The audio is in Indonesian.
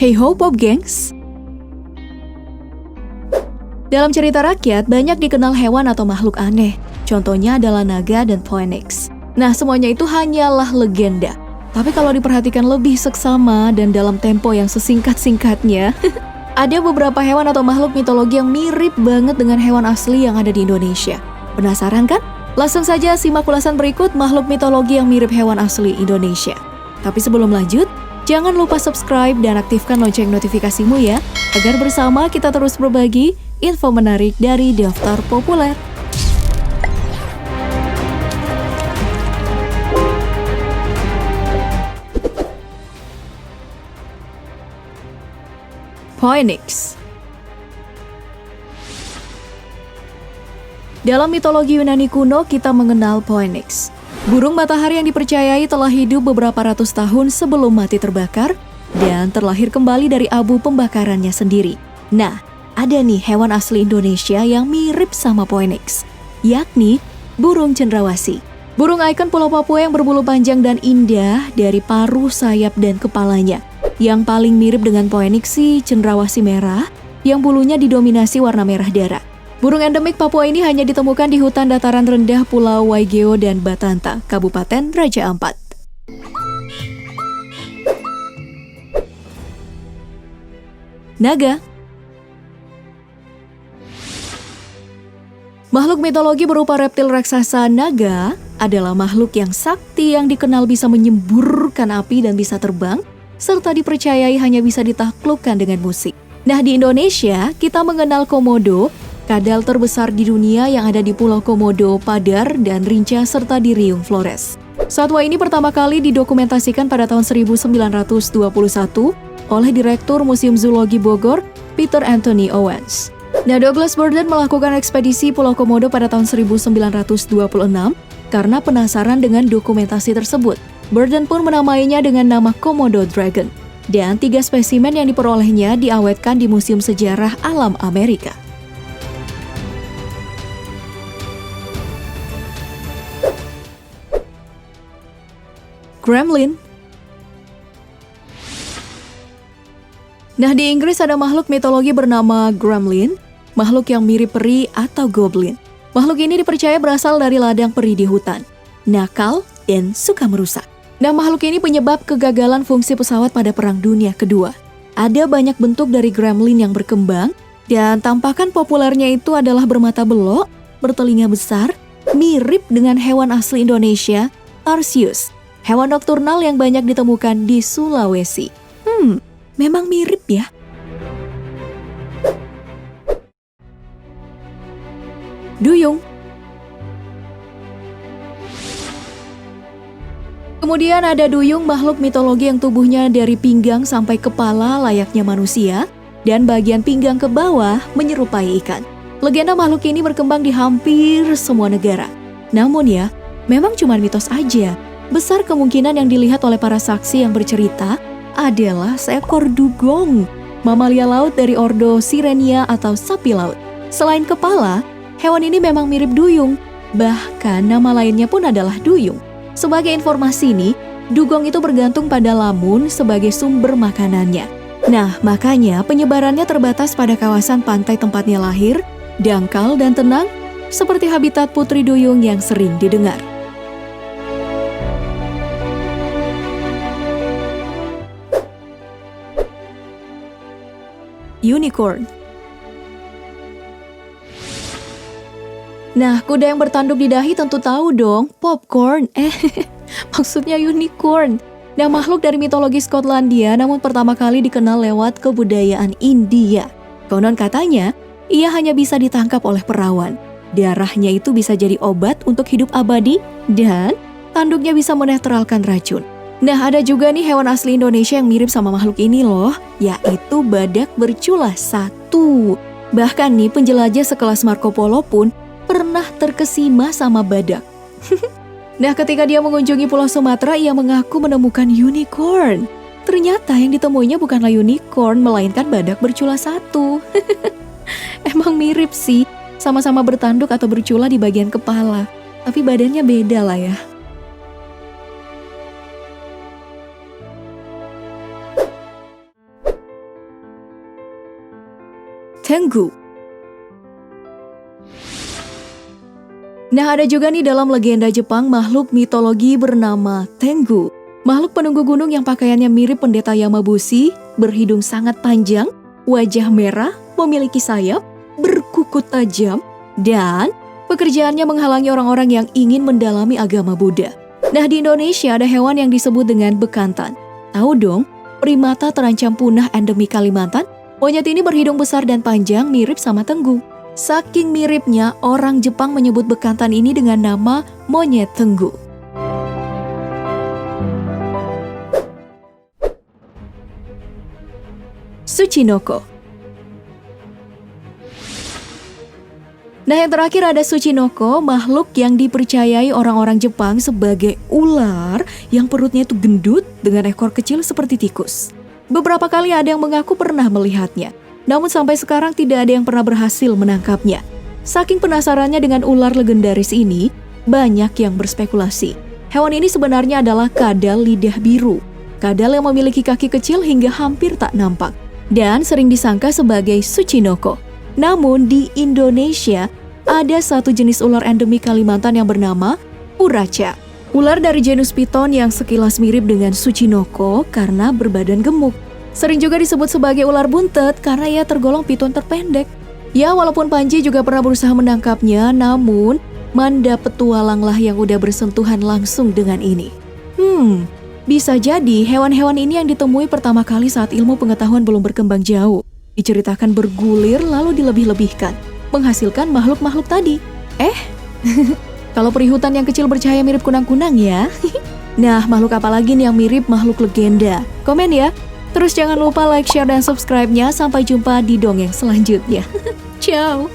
Hey ho Pop Gengs! Dalam cerita rakyat, banyak dikenal hewan atau makhluk aneh. Contohnya adalah naga dan phoenix. Nah, semuanya itu hanyalah legenda. Tapi kalau diperhatikan lebih seksama dan dalam tempo yang sesingkat-singkatnya, ada beberapa hewan atau makhluk mitologi yang mirip banget dengan hewan asli yang ada di Indonesia. Penasaran kan? Langsung saja simak ulasan berikut makhluk mitologi yang mirip hewan asli Indonesia. Tapi sebelum lanjut, jangan lupa subscribe dan aktifkan lonceng notifikasimu ya, agar bersama kita terus berbagi info menarik dari Daftar Populer. Phoenix. Dalam mitologi Yunani kuno, kita mengenal Phoenix. Burung matahari yang dipercayai telah hidup beberapa ratus tahun sebelum mati terbakar dan terlahir kembali dari abu pembakarannya sendiri. Nah, ada nih hewan asli Indonesia yang mirip sama Phoenix, yakni burung cendrawasih. Burung ikon Pulau Papua yang berbulu panjang dan indah dari paruh, sayap, dan kepalanya. Yang paling mirip dengan Phoenix sih cendrawasih merah yang bulunya didominasi warna merah darah. Burung endemik Papua ini hanya ditemukan di hutan dataran rendah Pulau Waigeo dan Batanta, Kabupaten Raja Ampat. Naga. Makhluk mitologi berupa reptil raksasa naga adalah makhluk yang sakti yang dikenal bisa menyemburkan api dan bisa terbang, serta dipercayai hanya bisa ditaklukkan dengan musik. Nah, di Indonesia, kita mengenal Komodo, kadal terbesar di dunia yang ada di Pulau Komodo, Padar, dan Rinca, serta di Riung Flores. Satwa ini pertama kali didokumentasikan pada tahun 1921 oleh Direktur Museum Zoologi Bogor, Peter Anthony Owens. Nah, Douglas Burden melakukan ekspedisi Pulau Komodo pada tahun 1926 karena penasaran dengan dokumentasi tersebut. Burden pun menamainya dengan nama Komodo Dragon. Dan 3 spesimen yang diperolehnya diawetkan di Museum Sejarah Alam Amerika. Gremlin. Nah, di Inggris ada makhluk mitologi bernama Gremlin, makhluk yang mirip peri atau goblin. Makhluk ini dipercaya berasal dari ladang peri di hutan, nakal dan suka merusak. Nah, makhluk ini penyebab kegagalan fungsi pesawat pada Perang Dunia Kedua. Ada banyak bentuk dari Gremlin yang berkembang, dan tampakan populernya itu adalah bermata belok, bertelinga besar, mirip dengan hewan asli Indonesia, Tarsius. Hewan nokturnal yang banyak ditemukan di Sulawesi. Memang mirip ya. Duyung. Kemudian ada duyung, makhluk mitologi yang tubuhnya dari pinggang sampai kepala layaknya manusia, dan bagian pinggang ke bawah menyerupai ikan. Legenda makhluk ini berkembang di hampir semua negara. Namun ya, memang cuma mitos aja. Besar kemungkinan yang dilihat oleh para saksi yang bercerita adalah seekor dugong, mamalia laut dari ordo Sirenia atau sapi laut. Selain kepala, hewan ini memang mirip duyung, bahkan nama lainnya pun adalah duyung. Sebagai informasi nih, dugong itu bergantung pada lamun sebagai sumber makanannya. Nah, makanya penyebarannya terbatas pada kawasan pantai tempatnya lahir, dangkal dan tenang, seperti habitat putri duyung yang sering didengar. Unicorn. Nah, kuda yang bertanduk di dahi tentu tahu dong, popcorn. Maksudnya unicorn. Nah, makhluk dari mitologi Skotlandia namun pertama kali dikenal lewat kebudayaan India. Konon katanya, ia hanya bisa ditangkap oleh perawan. Darahnya itu bisa jadi obat untuk hidup abadi dan tanduknya bisa menetralkan racun. Nah, ada juga nih hewan asli Indonesia yang mirip sama makhluk ini loh, yaitu badak bercula 1. Bahkan nih penjelajah sekelas Marco Polo pun pernah terkesima sama badak. Nah, ketika dia mengunjungi Pulau Sumatera, ia mengaku menemukan unicorn. Ternyata yang ditemuinya bukanlah unicorn, melainkan badak bercula 1. Emang mirip sih, sama-sama bertanduk atau bercula di bagian kepala. Tapi badannya beda lah ya. Tengu. Nah, ada juga nih dalam legenda Jepang makhluk mitologi bernama Tengu. Makhluk penunggu gunung yang pakaiannya mirip pendeta Yamabushi, berhidung sangat panjang, wajah merah, memiliki sayap, berkuku tajam, dan pekerjaannya menghalangi orang-orang yang ingin mendalami agama Buddha. Nah, di Indonesia ada hewan yang disebut dengan bekantan. Tahu dong, primata terancam punah endemik Kalimantan. Monyet ini berhidung besar dan panjang, mirip sama Tengu. Saking miripnya, orang Jepang menyebut bekantan ini dengan nama monyet Tengu. Tsuchinoko. Nah, yang terakhir ada Tsuchinoko, makhluk yang dipercayai orang-orang Jepang sebagai ular yang perutnya itu gendut dengan ekor kecil seperti tikus. Beberapa kali ada yang mengaku pernah melihatnya, namun sampai sekarang tidak ada yang pernah berhasil menangkapnya. Saking penasarannya dengan ular legendaris ini, banyak yang berspekulasi. Hewan ini sebenarnya adalah kadal lidah biru. Kadal yang memiliki kaki kecil hingga hampir tak nampak, dan sering disangka sebagai Tsuchinoko. Namun di Indonesia, ada satu jenis ular endemik Kalimantan yang bernama uraca. Ular dari genus Python yang sekilas mirip dengan Tsuchinoko karena berbadan gemuk. Sering juga disebut sebagai ular buntet karena ia tergolong piton terpendek. Ya, walaupun Panji juga pernah berusaha menangkapnya, namun Manda petualanglah yang udah bersentuhan langsung dengan ini. Bisa jadi hewan-hewan ini yang ditemui pertama kali saat ilmu pengetahuan belum berkembang jauh. Diceritakan bergulir lalu dilebih-lebihkan, menghasilkan makhluk-makhluk tadi. Kalau perihutan yang kecil bercahaya mirip kunang-kunang ya. Nah, makhluk apa lagi nih yang mirip makhluk legenda? Komen ya. Terus jangan lupa like, share, dan subscribe-nya. Sampai jumpa di dongeng selanjutnya. Ciao!